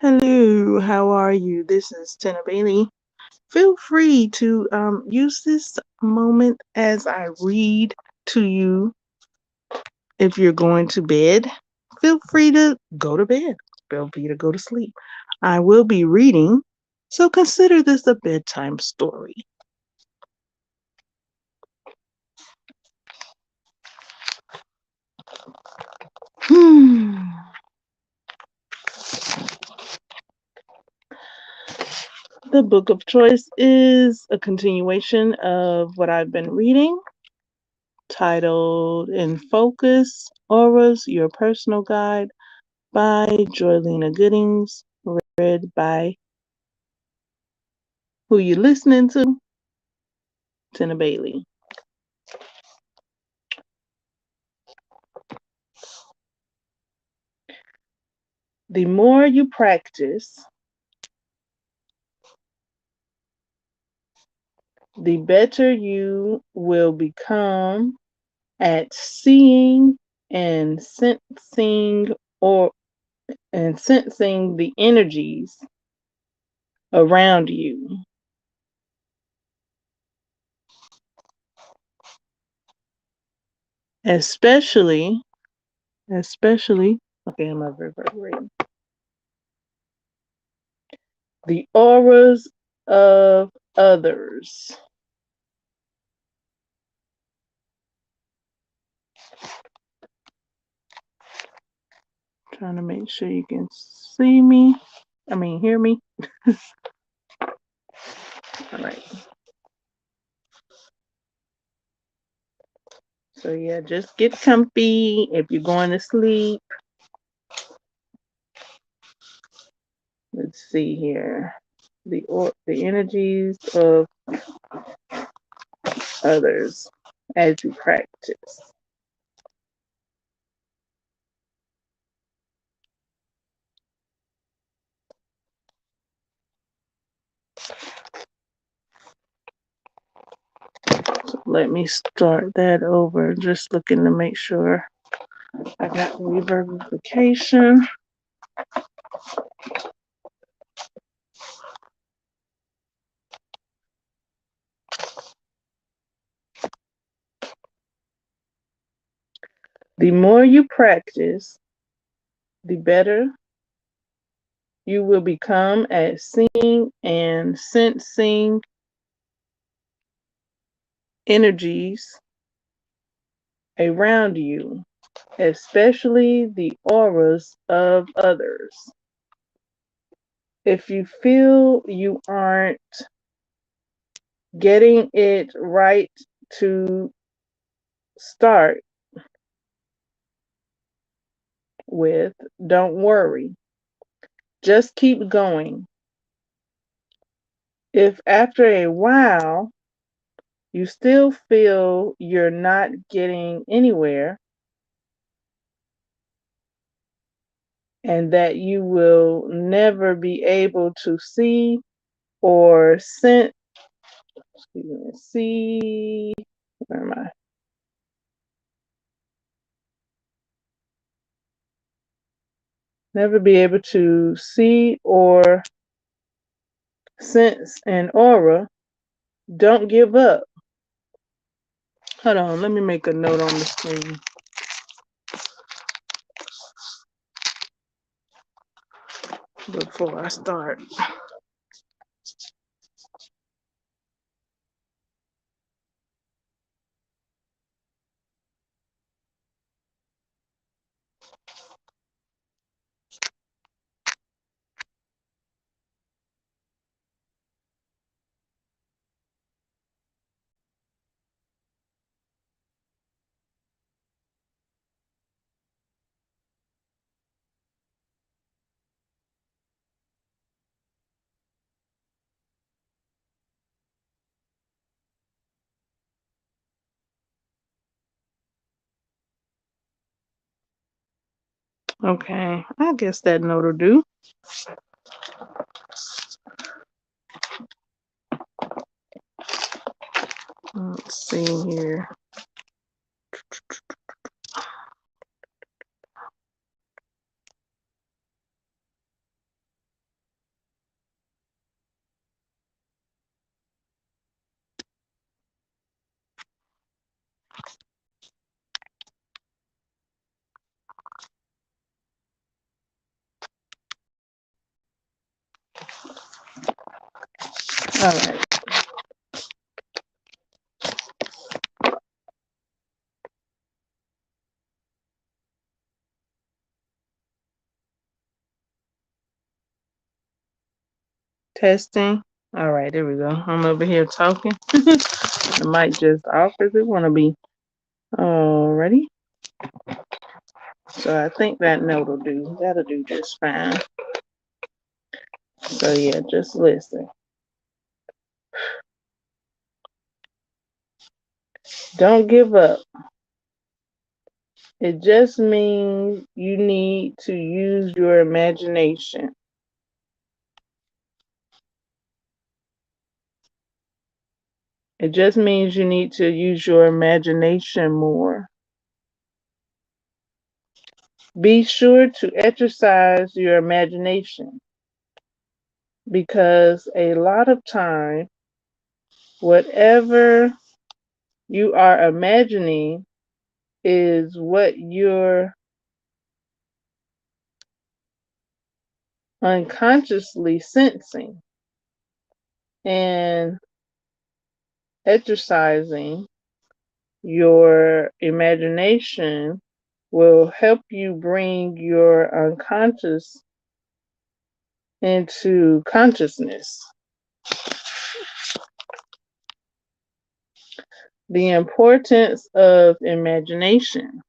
Hello, how are you? This is T1na Ba1ley. Feel free to use this moment as I read to you. If you're going to bed, feel free to go to bed. Feel free to go to sleep. I will be reading, so consider this a bedtime story. The book of choice is a continuation of what I've been reading, titled InFocus, Auras, Your Personal Guide by Joylina Goodings, read by who you listening to? T1na Ba1ley. The more you practice, the better you will become at seeing and sensing the energies around you. Especially, okay, I'm reverberating. The auras of others. Trying to make sure you can hear me. All right. So yeah, just get comfy if you're going to sleep. Let's see here. The energies of others as you practice. So let me start that over. Just looking to make sure I got reverberification. The more you practice, the better you will become at seeing and sensing energies around you, especially the auras of others. If you feel you aren't getting it right to start with, don't worry. Just keep going. If after a while you still feel you're not getting anywhere and that you will never be able to see or sense, where am I? Never be able to see or sense an aura, don't give up. Hold on, let me make a note on the screen. Before I start. Okay, I guess that note will do. Let's see here. All right. Testing. All right, there we go. I'm over here talking. The mic just off as it want to be. Alrighty. So I think that note will do. That'll do just fine. So yeah, just listen. Don't give up. It just means you need to use your imagination. It just means you need to use your imagination more. Be sure to exercise your imagination because a lot of time, whatever you are imagining is what you're unconsciously sensing, and exercising your imagination will help you bring your unconscious into consciousness. The importance of imagination.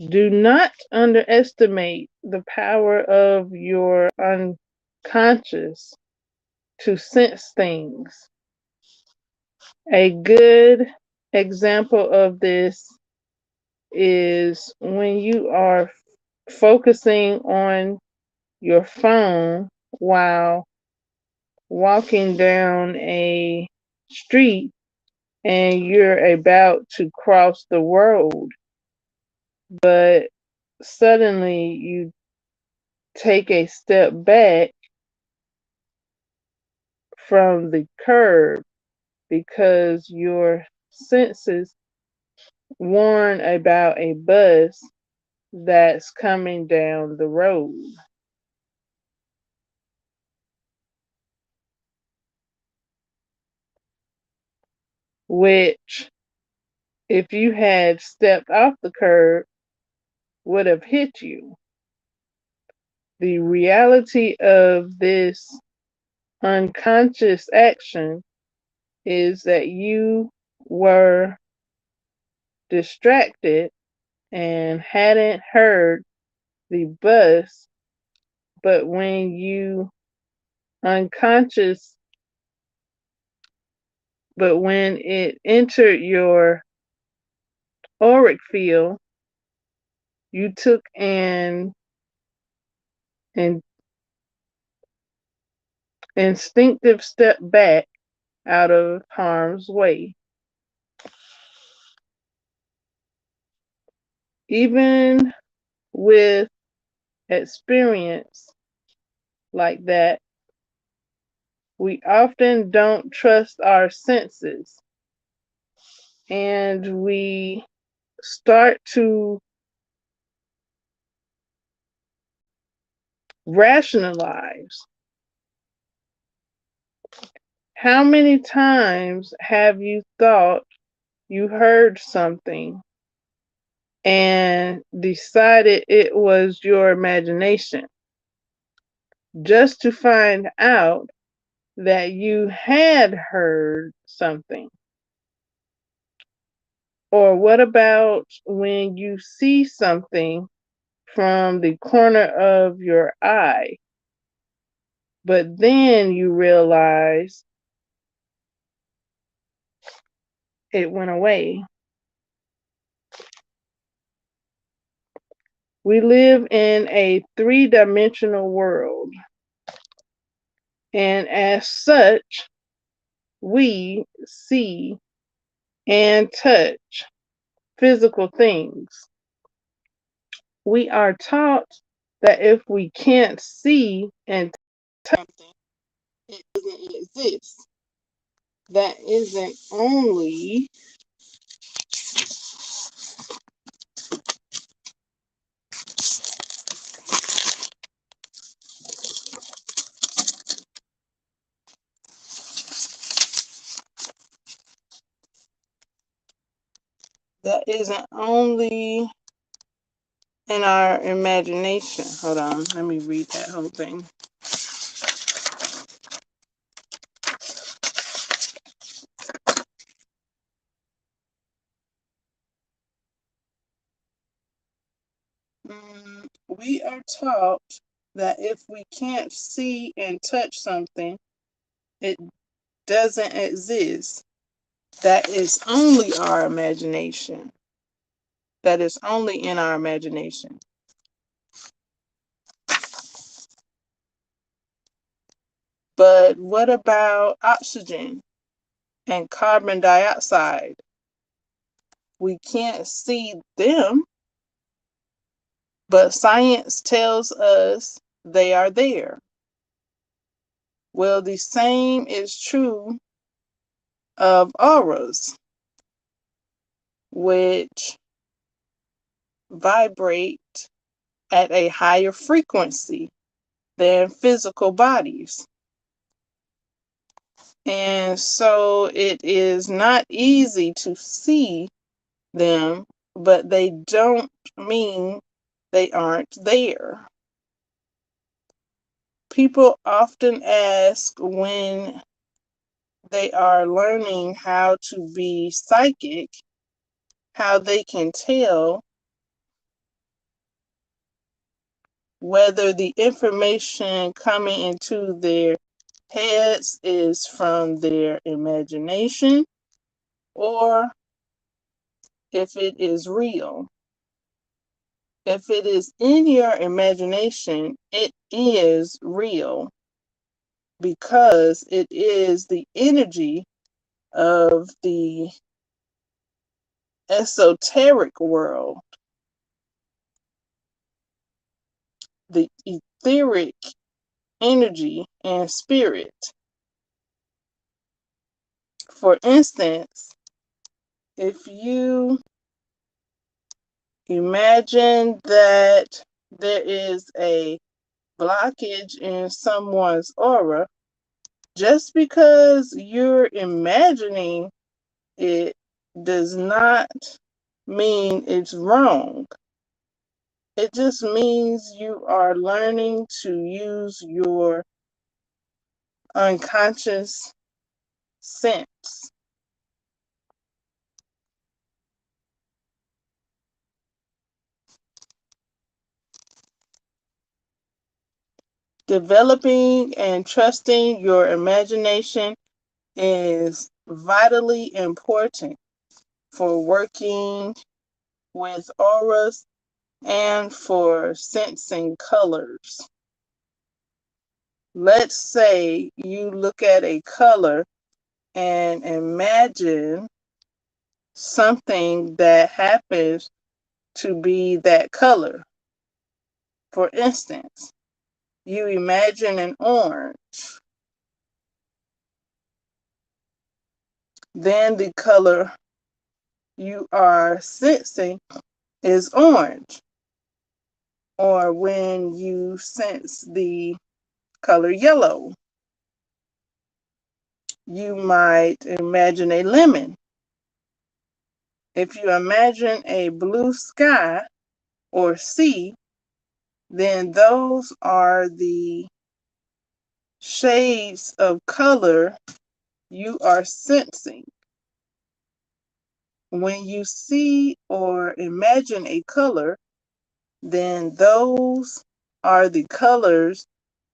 Do not underestimate the power of your unconscious to sense things. A good example of this is when you are focusing on your phone while walking down a street and you're about to cross the road, but suddenly you take a step back from the curb because your senses warn about a bus that's coming down the road. Which, if you had stepped off the curb, would have hit you. The reality of this unconscious action is that you were distracted and hadn't heard the bus, but when you unconscious, but when it entered your auric field, you took an instinctive step back out of harm's way. Even with experience like that, we often don't trust our senses and we start to rationalize. How many times have you thought you heard something and decided it was your imagination, just to find out that you had heard something? Or what about when you see something from the corner of your eye, but then you realize it went away? We live in a three-dimensional world, and as such, we see and touch physical things. We are taught that if we can't see and touch something, it doesn't exist. That isn't only That isn't only in our imagination. Hold on, let me read that whole thing. We are taught that if we can't see and touch something, it doesn't exist. That is only our imagination. That is only in our imagination. But what about oxygen and carbon dioxide? We can't see them, but science tells us they are there. Well, the same is true of auras, which vibrate at a higher frequency than physical bodies. And so it is not easy to see them, but they don't mean they aren't there. People often ask when they are learning how to be psychic, how they can tell whether the information coming into their heads is from their imagination or if it is real. If it is in your imagination, it is real because it is the energy of the esoteric world, the etheric energy and spirit. For instance, if you imagine that there is a blockage in someone's aura, just because you're imagining it does not mean it's wrong. It just means you are learning to use your unconscious sense. Developing and trusting your imagination is vitally important for working with auras and for sensing colors. Let's say you look at a color and imagine something that happens to be that color. For instance, you imagine an orange. Then the color you are sensing is orange. Or when you sense the color yellow, you might imagine a lemon. If you imagine a blue sky or sea, then those are the shades of color you are sensing. When you see or imagine a color, then those are the colors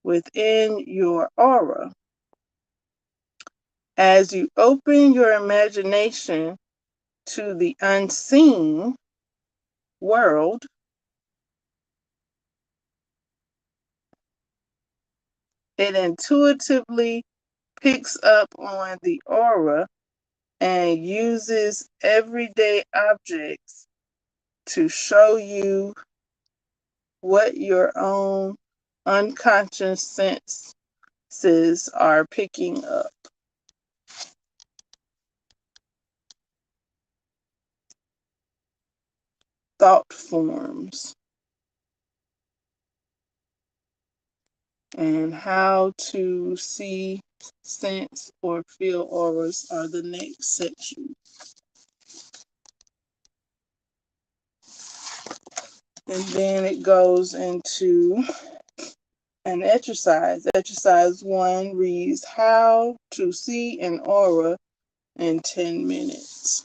within your aura. As you open your imagination to the unseen world, it intuitively picks up on the aura and uses everyday objects to show you what your own unconscious senses are picking up. Thought forms and how to see, sense, or feel auras are the next section. And then it goes into an exercise. Exercise 1 reads how to see an aura in 10 minutes.